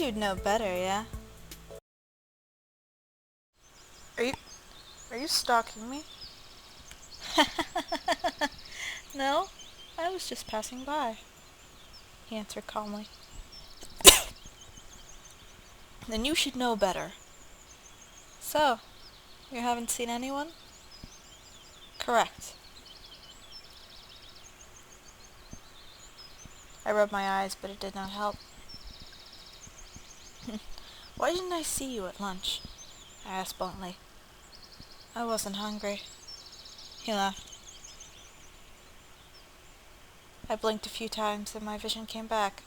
You'd know better, yeah? Are you... are you stalking me? No, I was just passing by, he answered calmly. Then you should know better. So, you haven't seen anyone? Correct. I rubbed my eyes, but it did not help. Why didn't I see you at lunch? I asked bluntly. I wasn't hungry. He laughed. I blinked a few times and my vision came back,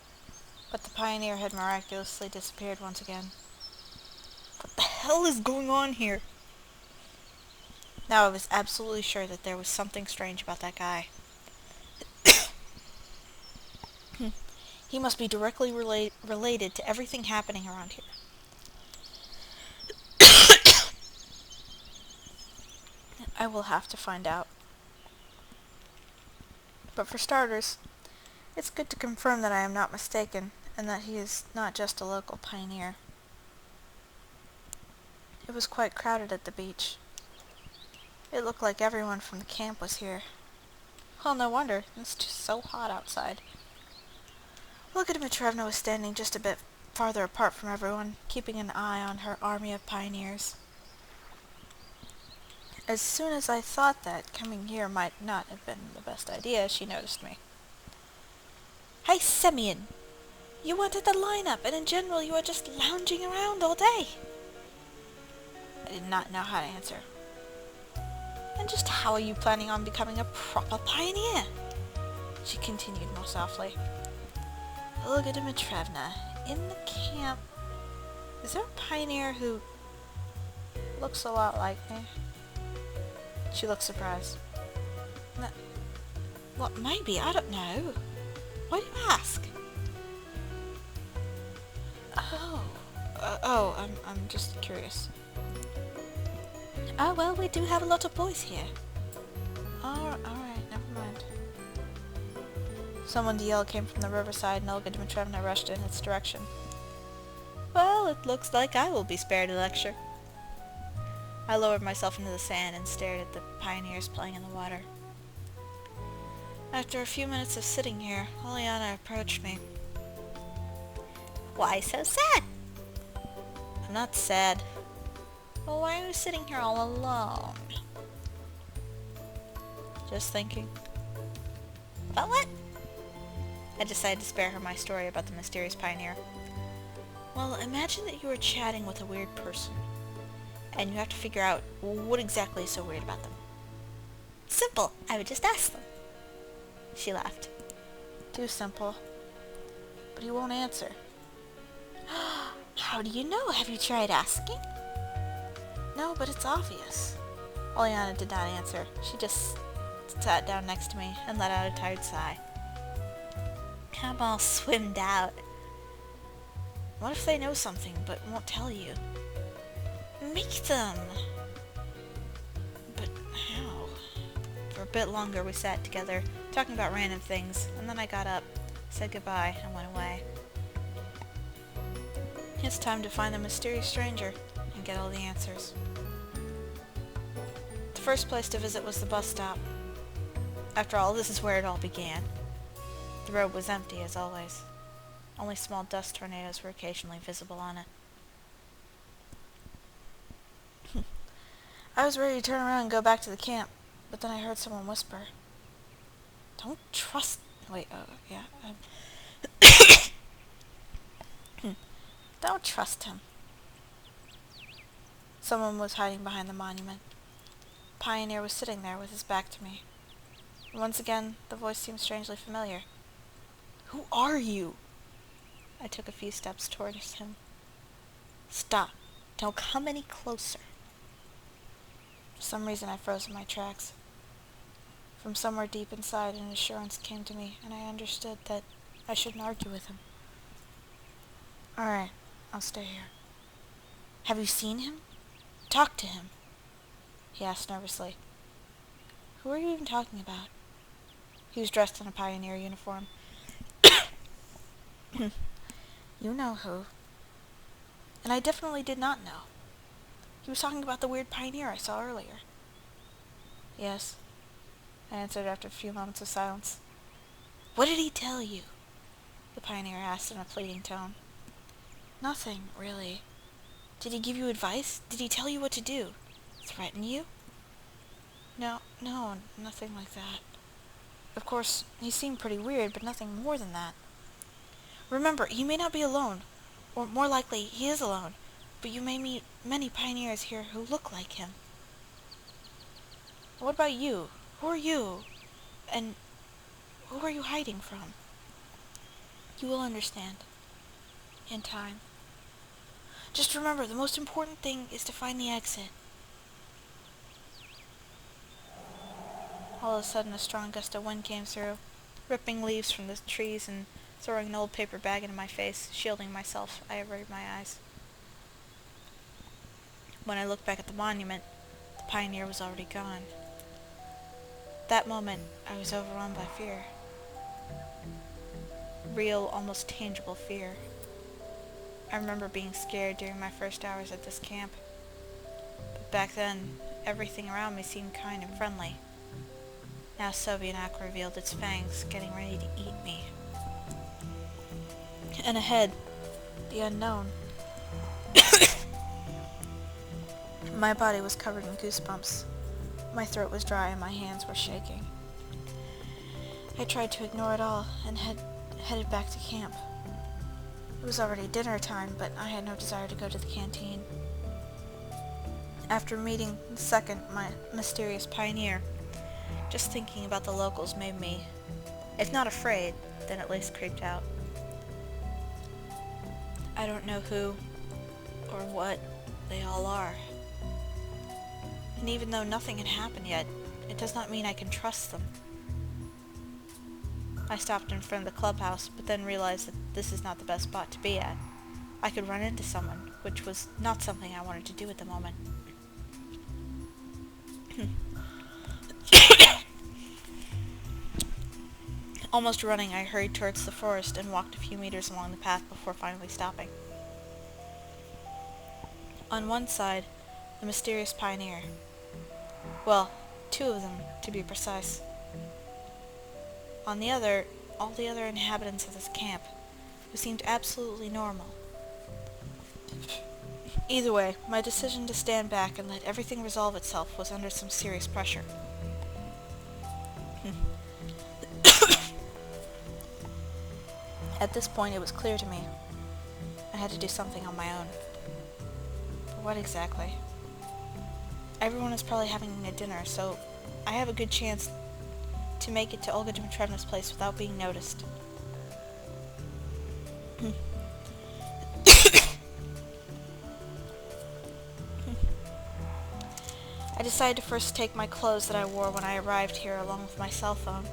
but the pioneer had miraculously disappeared once again. What the hell is going on here? Now I was absolutely sure that there was something strange about that guy. He must be directly related to everything happening around here. I will have to find out. But for starters, it's good to confirm that I am not mistaken, and that he is not just a local pioneer. It was quite crowded at the beach. It looked like everyone from the camp was here. Well, no wonder. It's just so hot outside. Olga Dmitrievna was standing just a bit farther apart from everyone, keeping an eye on her army of pioneers. As soon as I thought that coming here might not have been the best idea, she noticed me. Hey, Semyon! You wanted the lineup, and in general you are just lounging around all day. I did not know how to answer. And just how are you planning on becoming a proper pioneer? She continued more softly. Olga Dmitrievna, in the camp, is there a pioneer who looks a lot like me? She looked surprised. No, well, maybe, I don't know. Why do you ask? I'm just curious. Oh, well, we do have a lot of boys here. Alright, never mind. Someone's yell came from the riverside and Olga Dmitrievna rushed in its direction. Well, it looks like I will be spared a lecture. I lowered myself into the sand and stared at the pioneers playing in the water. After a few minutes of sitting here, Oleana approached me. Why so sad? I'm not sad. Well, why are you sitting here all alone? Just thinking. About what? I decided to spare her my story about the mysterious pioneer. Well, imagine that you were chatting with a weird person, and you have to figure out what exactly is so weird about them. Simple. I would just ask them. She laughed. Too simple. But he won't answer. How do you know? Have you tried asking? No, but it's obvious. Oleana did not answer. She just sat down next to me and let out a tired sigh. I'm all swimmed out. What if they know something but won't tell you? Make them! But how? For a bit longer we sat together, talking about random things, and then I got up, said goodbye, and went away. It's time to find the mysterious stranger and get all the answers. The first place to visit was the bus stop. After all, this is where it all began. The road was empty, as always. Only small dust tornadoes were occasionally visible on it. I was ready to turn around and go back to the camp, but then I heard someone whisper. Don't trust... Wait, yeah. Don't trust him. Someone was hiding behind the monument. Pioneer was sitting there with his back to me. And once again, the voice seemed strangely familiar. Who are you? I took a few steps towards him. Stop. Don't come any closer. For some reason I froze in my tracks. From somewhere deep inside an assurance came to me, and I understood that I shouldn't argue with him. Alright, I'll stay here. Have you seen him? Talk to him. He asked nervously. Who are you even talking about? He was dressed in a pioneer uniform. You know who. and I definitely did not know. He was talking about the weird pioneer I saw earlier. Yes, I answered after a few moments of silence. What did he tell you? The pioneer asked in a pleading tone. Nothing, really. Did he give you advice? Did he tell you what to do? Threaten you? No, nothing like that. Of course, he seemed pretty weird, but nothing more than that. Remember, he may not be alone, or more likely, he is alone, but you may meet many pioneers here who look like him. What about you? Who are you? And who are you hiding from? You will understand. In time. Just remember, the most important thing is to find the exit. All of a sudden, a strong gust of wind came through, ripping leaves from the trees and throwing an old paper bag into my face. Shielding myself, I averted my eyes. When I looked back at the monument, the pioneer was already gone. That moment, I was overwhelmed by fear. Real, almost tangible fear. I remember being scared during my first hours at this camp. But back then, everything around me seemed kind and friendly. Now Semyon revealed its fangs, getting ready to eat me. And ahead, the unknown. My body was covered in goosebumps. My throat was dry and my hands were shaking. I tried to ignore it all and headed back to camp. It was already dinner time, but I had no desire to go to the canteen. After meeting the second mysterious pioneer, just thinking about the locals made me, if not afraid, then at least creeped out. I don't know who or what they all are. And even though nothing had happened yet, it does not mean I can trust them. I stopped in front of the clubhouse, but then realized that this is not the best spot to be at. I could run into someone, which was not something I wanted to do at the moment. Almost running, I hurried towards the forest and walked a few meters along the path before finally stopping. On one side, the mysterious pioneer. Well, two of them, to be precise. On the other, all the other inhabitants of this camp, who seemed absolutely normal. Either way, my decision to stand back and let everything resolve itself was under some serious pressure. At this point, it was clear to me. I had to do something on my own. But what exactly? Everyone is probably having a dinner, so I have a good chance to make it to Olga Dmitrievna's place without being noticed. I decided to first take my clothes that I wore when I arrived here along with my cell phone.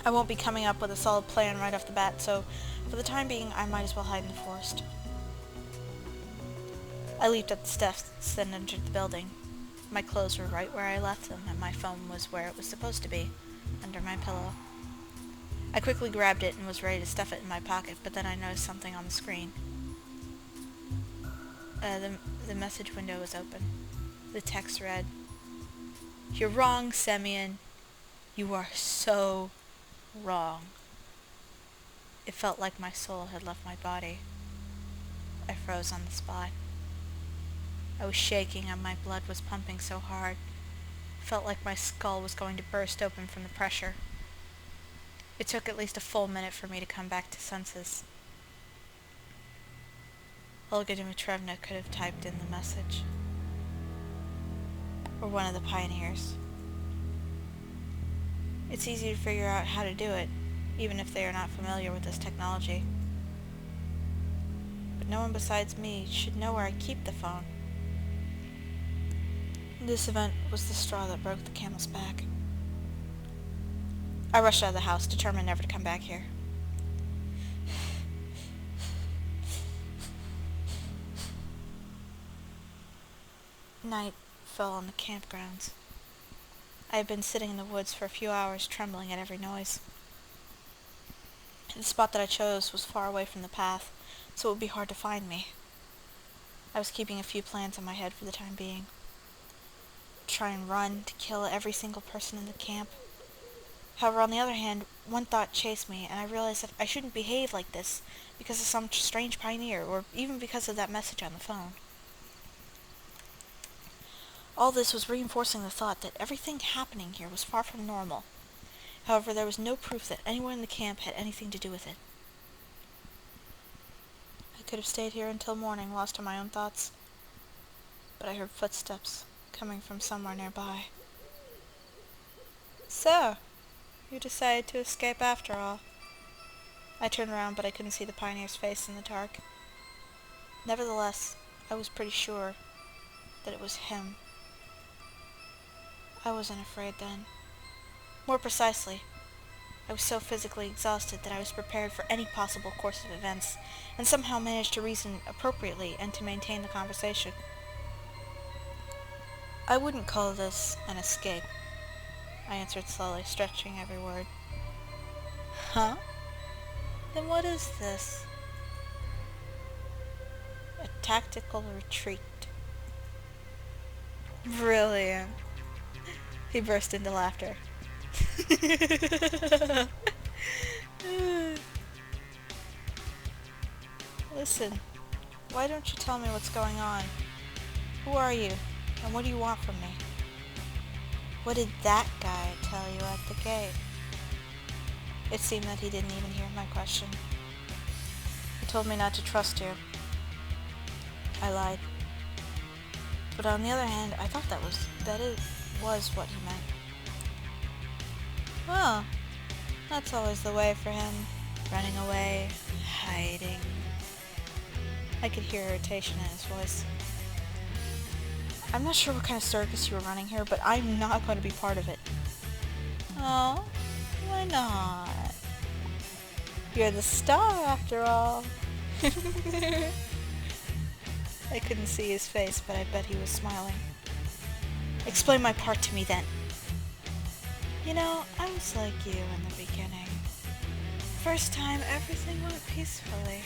I won't be coming up with a solid plan right off the bat, so for the time being, I might as well hide in the forest. I leaped up the steps, then entered the building. My clothes were right where I left them, and my phone was where it was supposed to be, under my pillow. I quickly grabbed it and was ready to stuff it in my pocket, but then I noticed something on the screen. The message window was open. The text read, "You're wrong, Semyon. You are so wrong." It felt like my soul had left my body. I froze on the spot. I was shaking and my blood was pumping so hard. It felt like my skull was going to burst open from the pressure. It took at least a full minute for me to come back to senses. Olga Dmitrievna could have typed in the message. Or one of the pioneers. It's easy to figure out how to do it, even if they are not familiar with this technology. But no one besides me should know where I keep the phone. This event was the straw that broke the camel's back. I rushed out of the house, determined never to come back here. Night fell on the campgrounds. I had been sitting in the woods for a few hours, trembling at every noise. The spot that I chose was far away from the path, so it would be hard to find me. I was keeping a few plans in my head for the time being. Try and run to kill every single person in the camp. However, on the other hand, one thought chased me, and I realized that I shouldn't behave like this because of some strange pioneer, or even because of that message on the phone. All this was reinforcing the thought that everything happening here was far from normal. However, there was no proof that anyone in the camp had anything to do with it. I could have stayed here until morning, lost in my own thoughts, but I heard footsteps coming from somewhere nearby. So, you decided to escape after all. I turned around, but I couldn't see the pioneer's face in the dark. Nevertheless, I was pretty sure that it was him. I wasn't afraid then. More precisely, I was so physically exhausted that I was prepared for any possible course of events, and somehow managed to reason appropriately and to maintain the conversation. I wouldn't call this an escape, I answered slowly, stretching every word. Huh? Then what is this? A tactical retreat. Brilliant. He burst into laughter. Listen, why don't you tell me what's going on? Who are you, and what do you want from me? What did that guy tell you at the gate? It seemed that he didn't even hear my question. He told me not to trust you. I lied. But on the other hand, I thought that it was what he meant. Well, that's always the way for him. Running away, hiding. I could hear irritation in his voice. I'm not sure what kind of circus you were running here, but I'm not going to be part of it. Oh, why not? You're the star, after all. I couldn't see his face, but I bet he was smiling. Explain my part to me, then. You know, I was like you in the beginning. First time, everything went peacefully.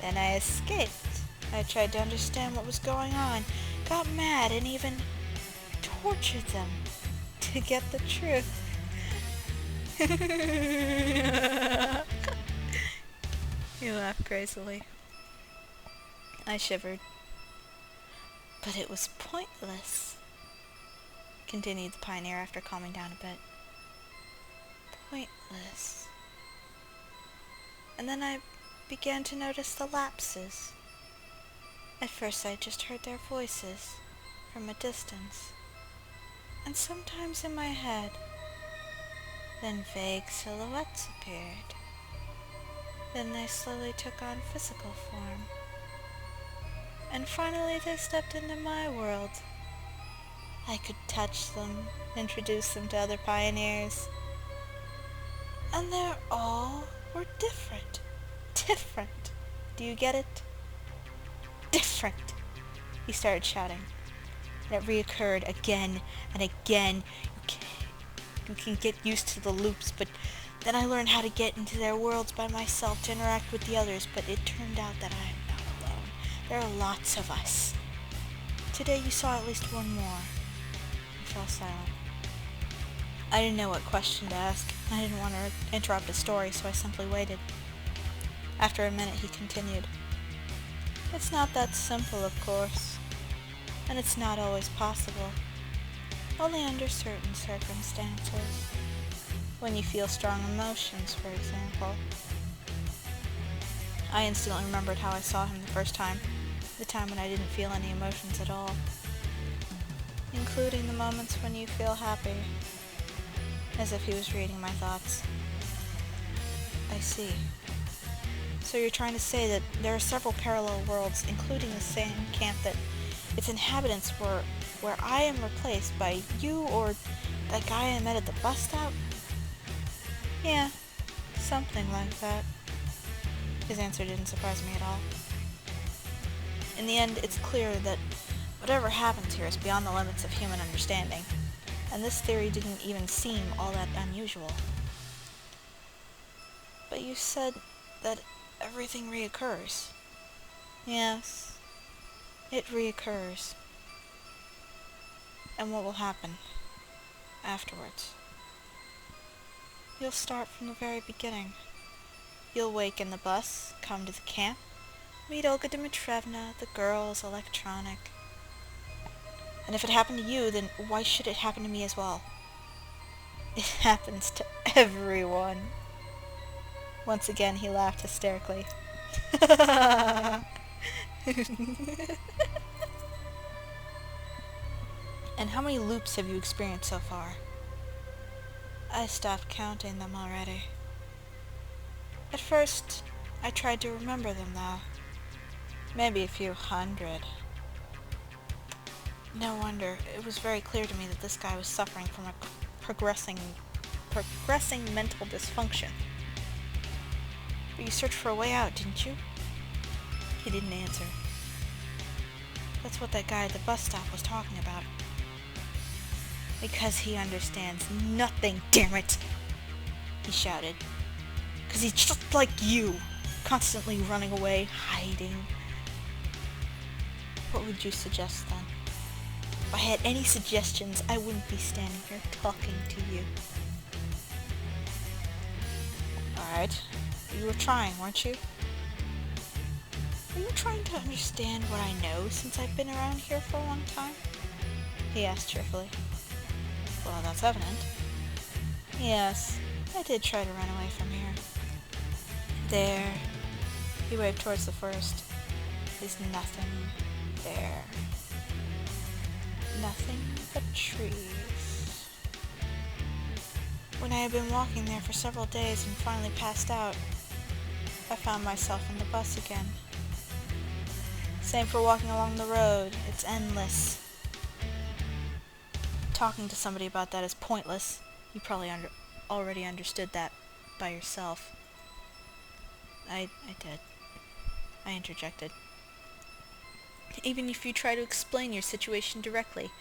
Then I escaped. I tried to understand what was going on, got mad, and even tortured them to get the truth. He laughed crazily. I shivered. But it was pointless, continued the pioneer after calming down a bit. Pointless. And then I began to notice the lapses. At first I just heard their voices from a distance, and sometimes in my head. Then vague silhouettes appeared. Then they slowly took on physical form. And finally they stepped into my world. I could touch them, introduce them to other pioneers. And they all were different. Different. Do you get it? Different. He started shouting. And it reoccurred again and again. You can get used to the loops, but then I learned how to get into their worlds by myself to interact with the others, but it turned out that I am not alone. There are lots of us. Today you saw at least one more. He fell silent. I didn't know what question to ask. I didn't want to interrupt his story, so I simply waited. After a minute, he continued. It's not that simple, of course. And it's not always possible. Only under certain circumstances. When you feel strong emotions, for example. I instantly remembered how I saw him the first time. The time when I didn't feel any emotions at all. Including the moments when you feel happy. As if he was reading my thoughts. I see. So you're trying to say that there are several parallel worlds, including the same camp, that its inhabitants were where I am replaced by you or that guy I met at the bus stop? Yeah, something like that. His answer didn't surprise me at all. In the end, it's clear that whatever happens here is beyond the limits of human understanding, and this theory didn't even seem all that unusual. But you said that everything reoccurs. Yes, it reoccurs. And what will happen afterwards? You'll start from the very beginning. You'll wake in the bus, come to the camp, meet Olga Dimitrievna, the girls, electronic. And if it happened to you, then why should it happen to me as well? It happens to everyone. Once again, he laughed hysterically. And how many loops have you experienced so far? I stopped counting them already. At first, I tried to remember them, though. Maybe a few hundred. No wonder. It was very clear to me that this guy was suffering from a progressing mental dysfunction. But you searched for a way out, didn't you? He didn't answer. That's what that guy at the bus stop was talking about. Because he understands nothing, damn it! He shouted. Because he's just like you, constantly running away, hiding. What would you suggest then? If I had any suggestions, I wouldn't be standing here talking to you. Alright, you were trying, weren't you? Are you trying to understand what I know since I've been around here for a long time? He asked cheerfully. Well, that's evident. Yes, I did try to run away from here. There, he waved towards the forest, is nothing there. Nothing but trees. When I had been walking there for several days and finally passed out, I found myself in the bus again. Same for walking along the road, it's endless. Talking to somebody about that is pointless. You probably already understood that by yourself. I did. I interjected. Even if you try to explain your situation directly,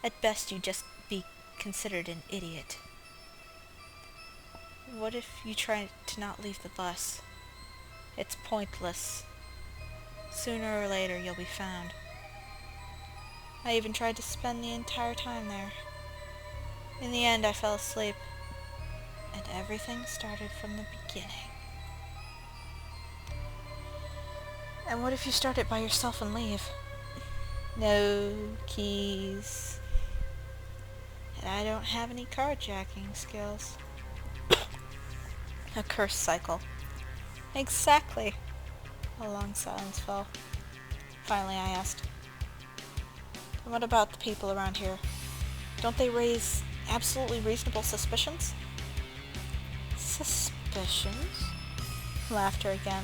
at best you'd just be considered an idiot. What if you try to not leave the bus? It's pointless. Sooner or later you'll be found. I even tried to spend the entire time there. In the end I fell asleep, and everything started from the beginning. And what if you start it by yourself and leave? No keys. And I don't have any carjacking skills. A cursed cycle. Exactly. A long silence fell. Finally I asked, and what about the people around here? Don't they raise absolutely reasonable suspicions? Suspicions? Laughter again.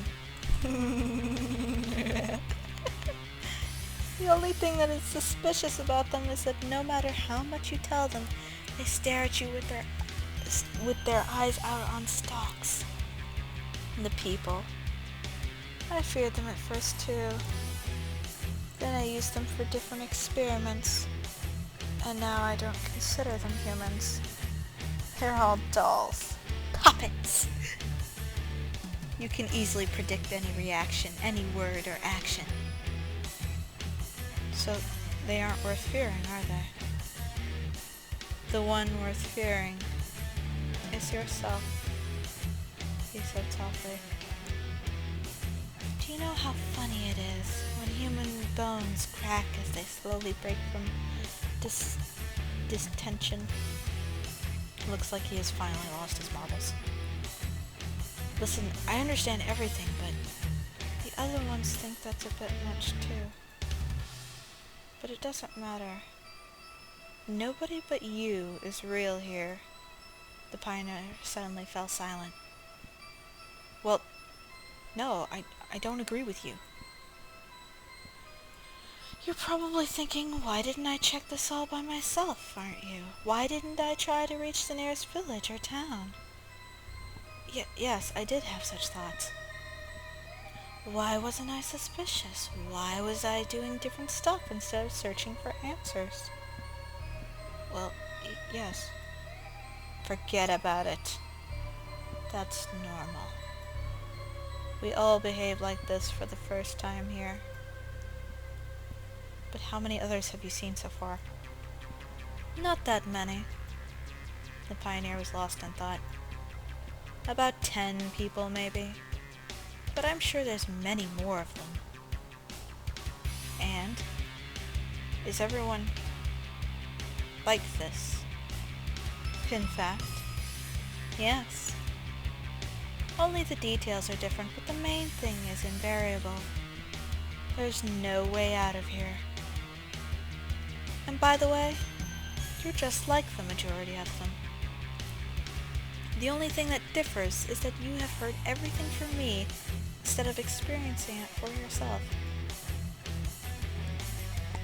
The only thing that is suspicious about them is that no matter how much you tell them, they stare at you with their eyes out on stalks. And the people. I feared them at first too. Then I used them for different experiments. And now I don't consider them humans. They're all dolls. Puppets! You can easily predict any reaction, any word or action. So, they aren't worth fearing, are they? The one worth fearing is yourself, he said softly. Do you know how funny it is when human bones crack as they slowly break from distension? Looks like he has finally lost his marbles. Listen, I understand everything, but the other ones think that's a bit much too. But it doesn't matter. Nobody but you is real here. The pioneer suddenly fell silent. Well, no, I don't agree with you. You're probably thinking, why didn't I check this all by myself, aren't you? Why didn't I try to reach the nearest village or town? Yes, I did have such thoughts. Why wasn't I suspicious? Why was I doing different stuff instead of searching for answers? Well, yes. Forget about it. That's normal. We all behave like this for the first time here. But how many others have you seen so far? Not that many. The pioneer was lost in thought. About 10 people, maybe. But I'm sure there's many more of them. And? Is everyone like this? In fact, yes. Only the details are different, but the main thing is invariable. There's no way out of here. And by the way, you're just like the majority of them. The only thing that differs is that you have heard everything from me instead of experiencing it for yourself.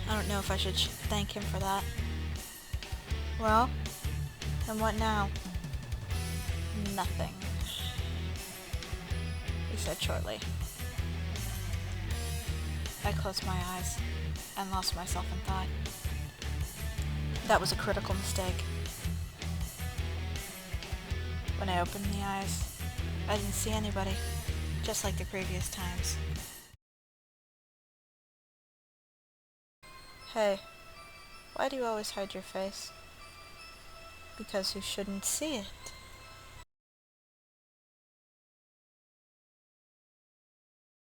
I don't know if I should thank him for that. Well, and what now? Nothing, he said shortly. I closed my eyes and lost myself in thought. That was a critical mistake. When I opened the eyes, I didn't see anybody, just like the previous times. Hey, why do you always hide your face? Because you shouldn't see it.